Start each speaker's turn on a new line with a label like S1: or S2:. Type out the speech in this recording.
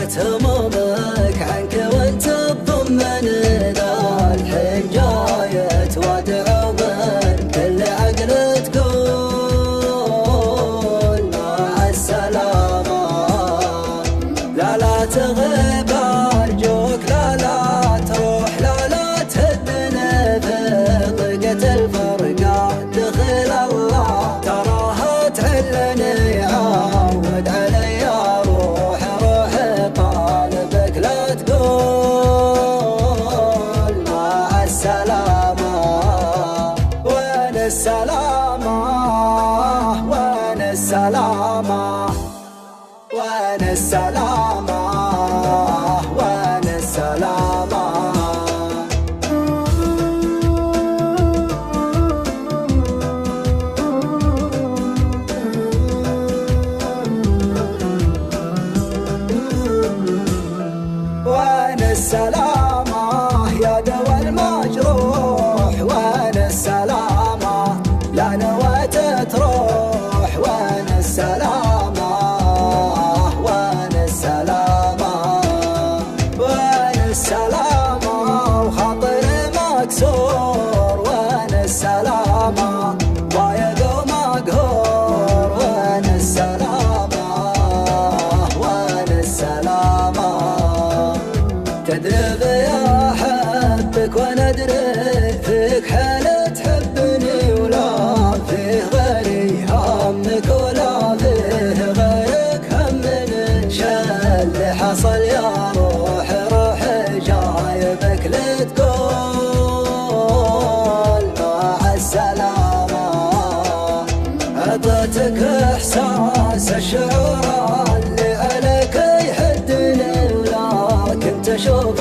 S1: شالت همومك عنك وانت تضمن ذا الحين جاية تودع من كل عقل تقول مع السلامة. لا تغيب أرجوك، لا تروح، لا تهدنا بضيقة الفرقة. دخل الله تراها تعلني عود علي روح طالبك لا تقول مع السلامة. وين السلامة؟ وين السلامة؟ وين السلامة؟ وين السلامة؟ وين السلامة يا دوا المجروح؟ وين السلامة؟ لا نويت تروح. وين السلامة؟ وين السلامة؟ وين السلامة؟ وخاطري مكسور. وين السلامة؟ ضايق ومقهور. وين السلامة؟ وين السلامة؟ تدري بيا أحبك وأنا أدري فيك حال تحبني، ولا فيه غيري همك ولا فيه غيرك همني. شاللي حصل يا روح جايبك لتقول مع السلامة. عطيتك إحساس الشعور اللي عليك يحدني، ولكن تشوف